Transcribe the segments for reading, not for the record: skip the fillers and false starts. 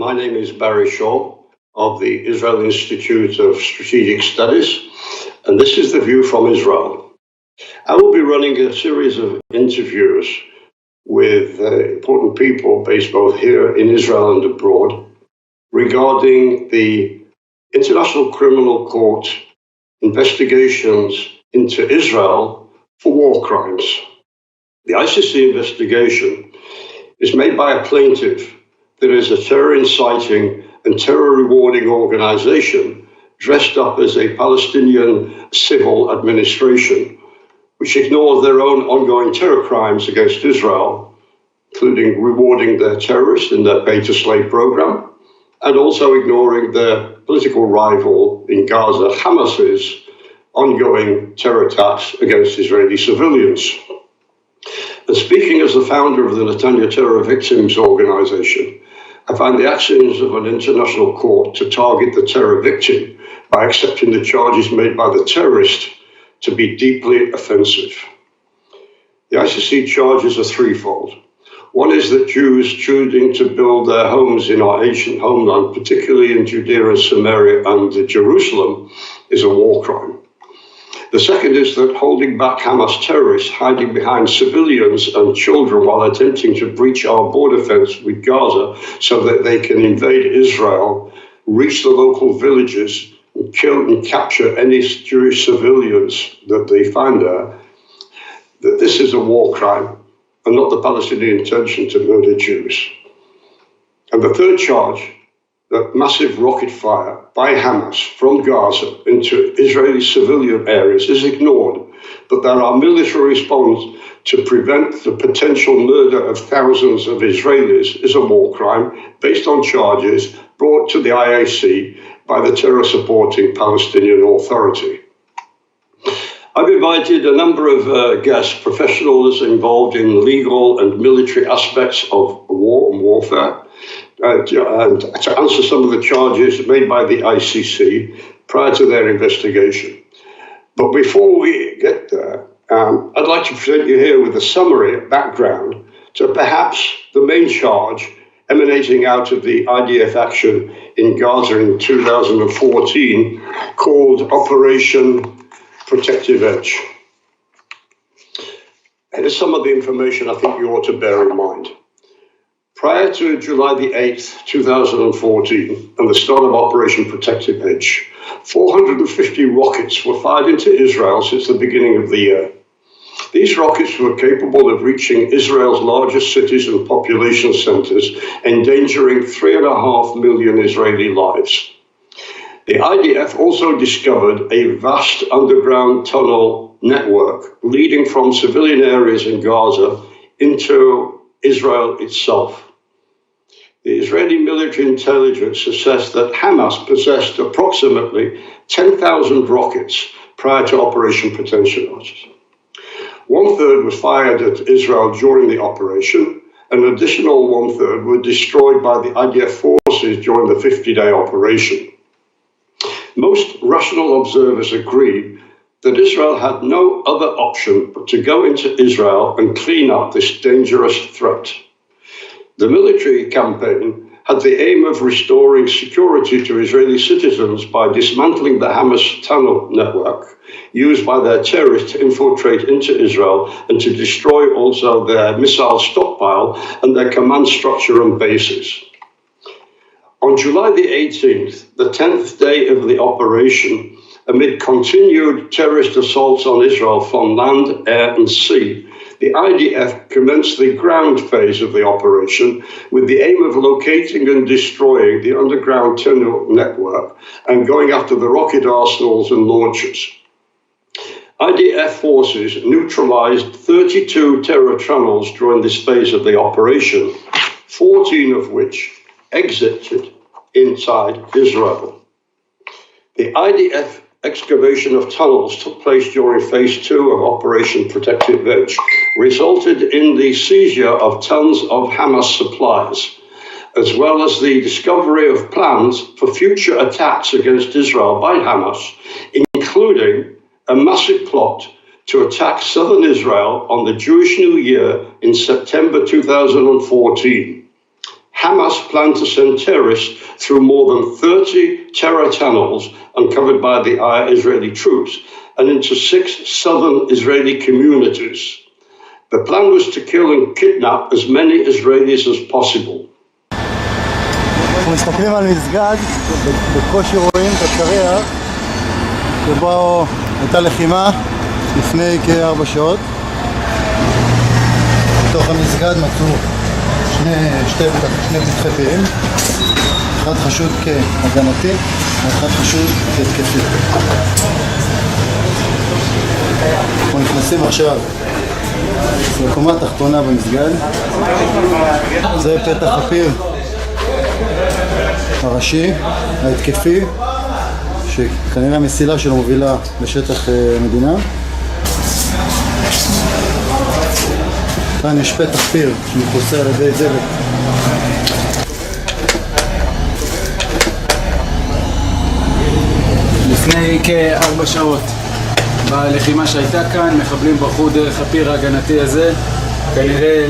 My name is Barry Shaw of the Israel Institute of Strategic Studies, and this is The View from Israel. I will be running a series of interviews with important people based both here in Israel and abroad regarding the International Criminal Court investigations into Israel for war crimes. The ICC investigation is made by a plaintiff that is a terror-inciting and terror-rewarding organization dressed up as a Palestinian civil administration, which ignores their own ongoing terror crimes against Israel, including rewarding their terrorists in their pay-to-slave program, and also ignoring their political rival in Gaza, Hamas's ongoing terror attacks against Israeli civilians. And speaking as the founder of the Netanya Terror Victims Organization, I find the actions of an international court to target the terror victim by accepting the charges made by the terrorist to be deeply offensive. The ICC charges are threefold. One is that Jews choosing to build their homes in our ancient homeland, particularly in Judea and Samaria and Jerusalem, is a war crime. The second is that holding back Hamas terrorists hiding behind civilians and children while attempting to breach our border fence with Gaza so that they can invade Israel, reach the local villages, and kill and capture any Jewish civilians that they find there, that this is a war crime and not the Palestinian intention to murder Jews. And the third charge, that massive rocket fire by Hamas from Gaza into Israeli civilian areas is ignored, but there are military response to prevent the potential murder of thousands of Israelis is a war crime based on charges brought to the IISS by the terror-supporting Palestinian Authority. I've invited a number of guest professionals involved in legal and military aspects of war and warfare, and to answer some of the charges made by the ICC prior to their investigation. But before we get there, I'd like to present you here with a summary background to perhaps the main charge emanating out of the IDF action in Gaza in 2014 called Operation Protective Edge. Here's some of the information I think you ought to bear in mind. Prior to July the 8th, 2014, and the start of Operation Protective Edge, 450 rockets were fired into Israel since the beginning of the year. These rockets were capable of reaching Israel's largest cities and population centers, endangering 3.5 million Israeli lives. The IDF also discovered a vast underground tunnel network leading from civilian areas in Gaza into Israel itself. The Israeli military intelligence assessed that Hamas possessed approximately 10,000 rockets prior to Operation Protective Edge. 1/3 was fired at Israel during the operation. An additional 1/3 were destroyed by the IDF forces during the 50-day operation. Most rational observers agreed that Israel had no other option but to go into Israel and clean up this dangerous threat. The military campaign had the aim of restoring security to Israeli citizens by dismantling the Hamas tunnel network used by their terrorists to infiltrate into Israel and to destroy also their missile stockpile and their command structure and bases. On July the 18th, the 10th day of the operation, amid continued terrorist assaults on Israel from land, air, and sea, the IDF commenced the ground phase of the operation with the aim of locating and destroying the underground tunnel network and going after the rocket arsenals and launchers. IDF forces neutralized 32 terror tunnels during this phase of the operation, 14 of which exited inside Israel. The IDF excavation of tunnels took place during phase 2 of Operation Protective Edge, resulted in the seizure of tons of Hamas supplies, as well as the discovery of plans for future attacks against Israel by Hamas, including a massive plot to attack southern Israel on the Jewish New Year in September 2014. Hamas planned to send terrorists through more than 30 terror tunnels uncovered by the Israeli troops and into 6 southern Israeli communities. The plan was to kill and kidnap as many Israelis as possible. אנחנו מסתכלים על מסגד, בקושי רואים את הקריירה שבו הייתה לחימה לפני כ4 שעות. בתוך המסגד מצאו שני פתחי פירים, אחד חשוד כהגנתי ואחד חשוד כהתקפי. אנחנו נכנסים עכשיו לקומה התחתונה במסגד. זה פתח הפיר הראשי, ההתקפי, שכנראה המסילה שלו מובילה לשטח המדינה. כאן יש פתח פיר שמכוסה על ידי דלת. לפני כ4 שעות בלחימה שהייתה כאן, מחבלים ברחו דרך הפיר ההגנתי הזה, כנראה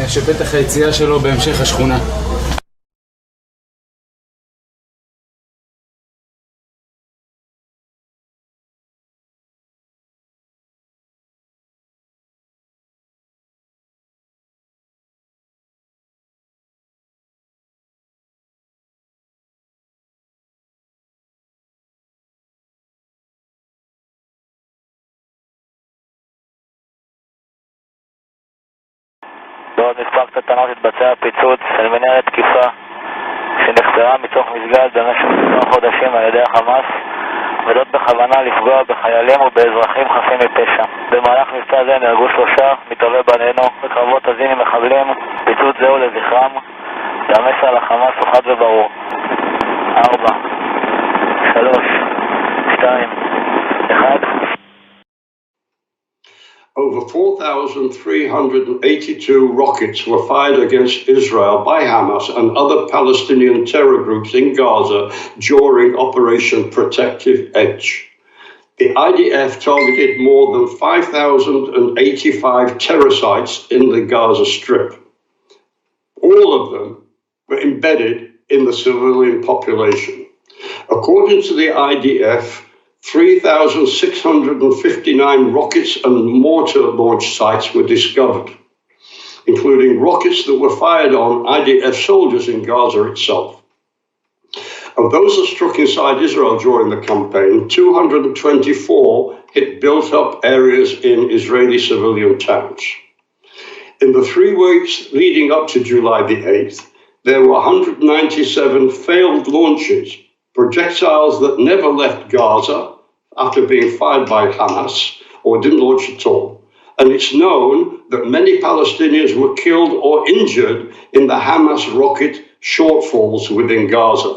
שפתח היציאה שלו בהמשך השכונה. בעוד מספר קטנות התבצע פיצוץ של מנהרת תקיפה שנחצרה מתוך מסגד במשך 2 חודשים על ידי החמאס, וזאת בכוונה לפגוע בחיילים ובאזרחים חפים מפשע. במהלך מבצע זה נהרגו 3 מטובי בנינו בקרבות עזים עם מחבלים. פיצוץ זהו לזכרם, והמסר לחמאס הוא חד וברור. 4, 3, 2, 1. Over 4,382 rockets were fired against Israel by Hamas and other Palestinian terror groups in Gaza during Operation Protective Edge. The IDF targeted more than 5,085 terror sites in the Gaza Strip. All of them were embedded in the civilian population. According to the IDF, 3,659 rockets and mortar launch sites were discovered, including rockets that were fired on IDF soldiers in Gaza itself. Of those that struck inside Israel during the campaign, 224 hit built-up areas in Israeli civilian towns. In the 3 weeks leading up to July the 8th, there were 197 failed launches, projectiles that never left Gaza after being fired by Hamas or didn't launch at all. And it's known that many Palestinians were killed or injured in the Hamas rocket shortfalls within Gaza.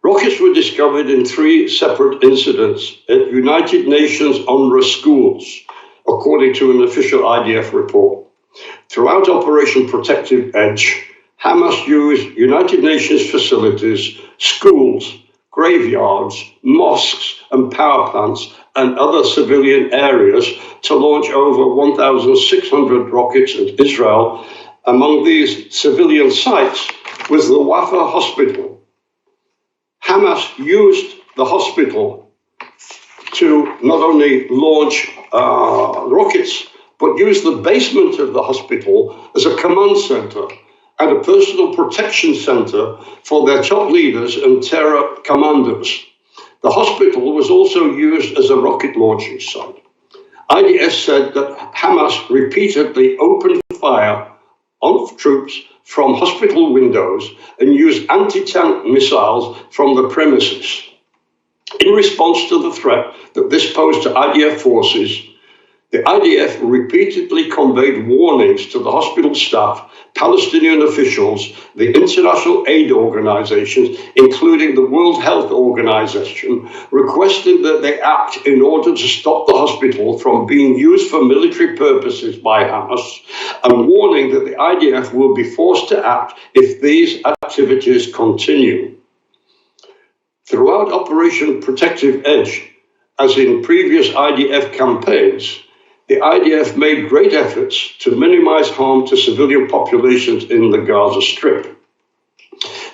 Rockets were discovered in 3 separate incidents at United Nations UNRWA schools, according to an official IDF report. Throughout Operation Protective Edge, Hamas used United Nations facilities, schools, graveyards, mosques and power plants and other civilian areas to launch over 1,600 rockets at Israel. Among these civilian sites was the Wafa hospital. Hamas used the hospital to not only launch rockets, but used the basement of the hospital as a command center and a personal protection center for their top leaders and terror commanders. The hospital was also used as a rocket launching site. IDF said that Hamas repeatedly opened fire on troops from hospital windows and used anti-tank missiles from the premises. In response to the threat that this posed to IDF forces, the IDF repeatedly conveyed warnings to the hospital staff, Palestinian officials, the international aid organizations, including the World Health Organization, requesting that they act in order to stop the hospital from being used for military purposes by Hamas, and warning that the IDF will be forced to act if these activities continue. Throughout Operation Protective Edge, as in previous IDF campaigns, the IDF made great efforts to minimize harm to civilian populations in the Gaza Strip.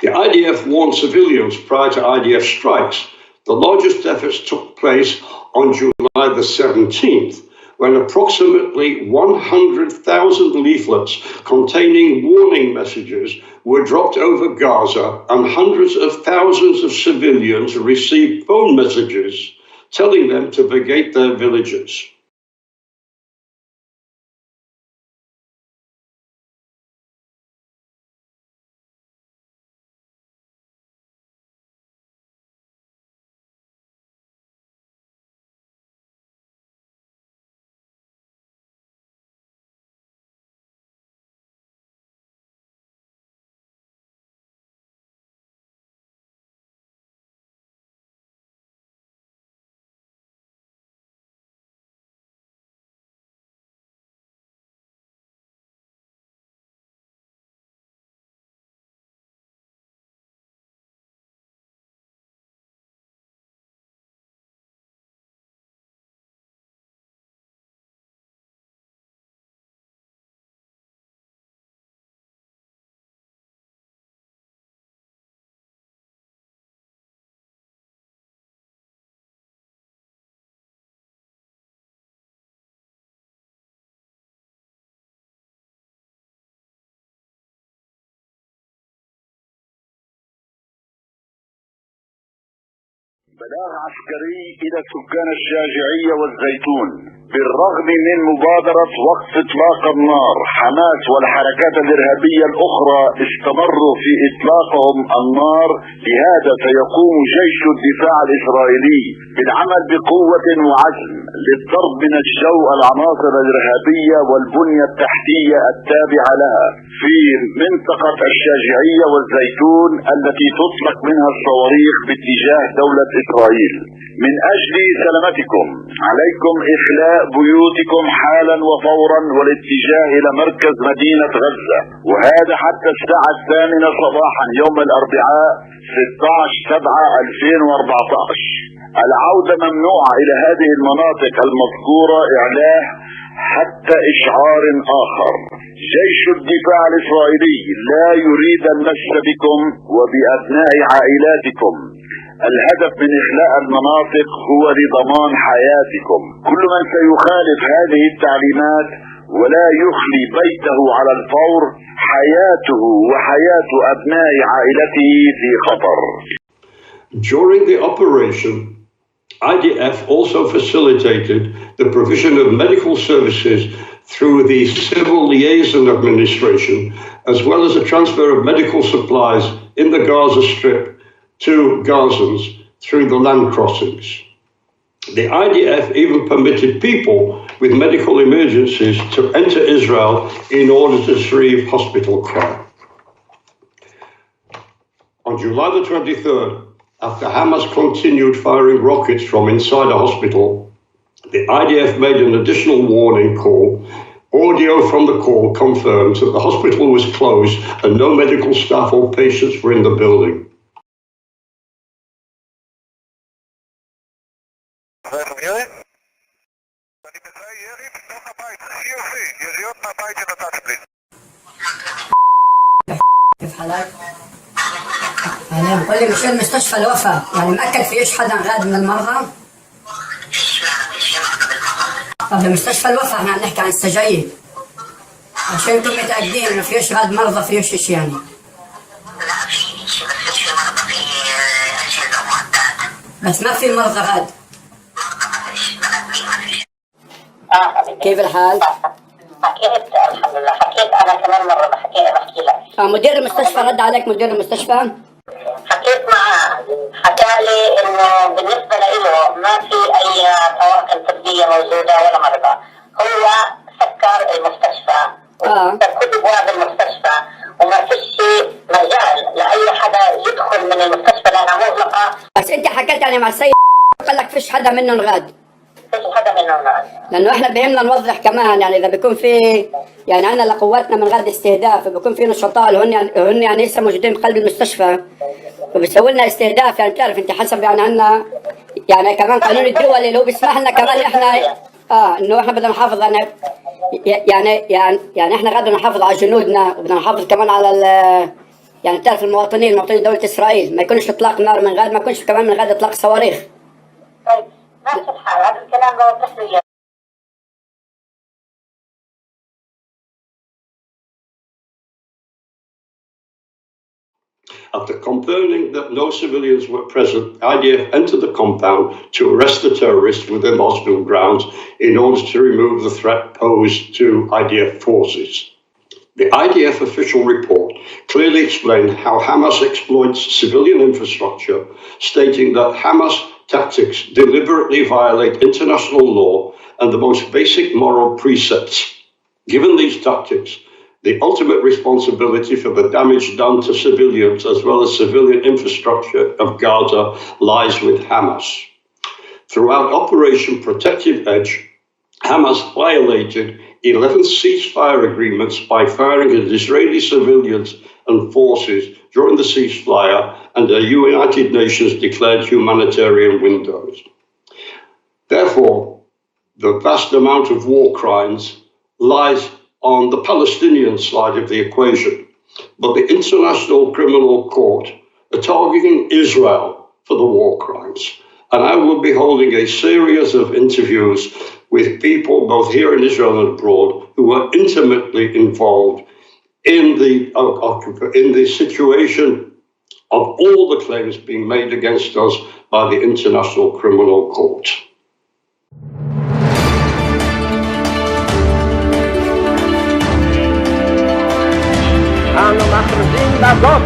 The IDF warned civilians prior to IDF strikes. The largest efforts took place on July the 17th, when approximately 100,000 leaflets containing warning messages were dropped over Gaza, and hundreds of thousands of civilians received phone messages telling them to vacate their villages. بلاغ عسكري إلى سكان الشاجعية والزيتون. بالرغم من مبادرة وقف إطلاق النار، حماس والحركات الإرهابية الأخرى استمروا في إطلاقهم النار. لهذا سيقوم جيش الدفاع الإسرائيلي بالعمل بقوة وعزم للضرب من الجو العناصر الإرهابية والبنية التحتية التابعة لها في منطقة الشاجعية والزيتون التي تطلق منها الصواريخ باتجاه دولة إسرائيل. من أجل سلامتكم عليكم إخلاء بيوتكم حالا وفورا والاتجاه إلى مركز مدينة غزة، وهذا حتى الساعة 8 صباحا يوم الأربعاء 16/7/2014. العودة ممنوعة إلى هذه المناطق المذكورة إعلاه حتى إشعار آخر. جيش الدفاع الإسرائيلي لا يريد المس بكم وبأبناء عائلاتكم. الهدف من إخلاء المناطق هو لضمان حياتكم. كل من سيخالف هذه التعليمات ولا يخلي بيته على الفور حياته وحياة أبناء عائلته في خطر. During the operation, IDF also facilitated the provision of medical services through the Civil Liaison Administration, as well as the transfer of medical supplies in the Gaza Strip to Gazans through the land crossings. The IDF even permitted people with medical emergencies to enter Israel in order to receive hospital care. On July the 23rd, after Hamas continued firing rockets from inside a hospital, the IDF made an additional warning call. Audio from the call confirmed that the hospital was closed and no medical staff or patients were in the building. كيف حالك؟ أنا بقول لي مشان مستشفى الوفاة، يعني مأكد فيش حدا غاد من المرضى؟ طب لمستشفى الوفاة احنا عم نحكي عن السجاير عشان انتم متأكدين انه فيش غاد مرضى فيش شيء يعني. لا في شيء، بس في مرضى في أجهزة ومعدات. بس ما في مرضى غاد. كيف الحال؟ حكيت الحمد لله، حكيت أنا كمان مرة بحكي لك. مدير المستشفى رد عليك مدير المستشفى؟ حكيت معاه، حكى لي إنه بالنسبة له ما في أي طواقم طبية موجودة ولا مرضى، هو سكر المستشفى وسكر كل أبواب المستشفى وما فيش مجال لأي حدا يدخل من المستشفى لأنها مغلقة. بس أنت حكيت يعني مع السيد قال لك فيش حدا منهم غاد. لانه احنا بهمنا نوضح كمان يعني اذا بيكون في يعني عندنا لقواتنا من غد استهداف بيكون في نشطاء اللي هن يعني لسه موجودين بقلب المستشفى وبيسووا لنا استهداف، يعني بتعرف انت حسب يعني عندنا يعني كمان قانون الدولي اللي هو بيسمح لنا كمان احنا انه احنا بدنا نحافظ يعني احنا قادرين نحافظ على جنودنا، وبدنا نحافظ كمان على يعني تعرف المواطنين دولة اسرائيل، ما يكونش اطلاق نار من غاد، ما يكونش كمان من غاد اطلاق صواريخ. طيب ماشي الحال، هذا الكلام بوضح لي. After confirming that no civilians were present, IDF entered the compound to arrest the terrorists within hospital grounds in order to remove the threat posed to IDF forces. The IDF official report clearly explained how Hamas exploits civilian infrastructure, stating that Hamas tactics deliberately violate international law and the most basic moral precepts. Given these tactics, the ultimate responsibility for the damage done to civilians as well as civilian infrastructure of Gaza lies with Hamas. Throughout Operation Protective Edge, Hamas violated 11 ceasefire agreements by firing at Israeli civilians and forces during the ceasefire and the United Nations declared humanitarian windows. Therefore, the vast amount of war crimes lies on the Palestinian side of the equation, but the International Criminal Court are targeting Israel for the war crimes. And I will be holding a series of interviews with people both here in Israel and abroad who are intimately involved in the situation of all the claims being made against us by the International Criminal Court. אנו מכריזים בזאת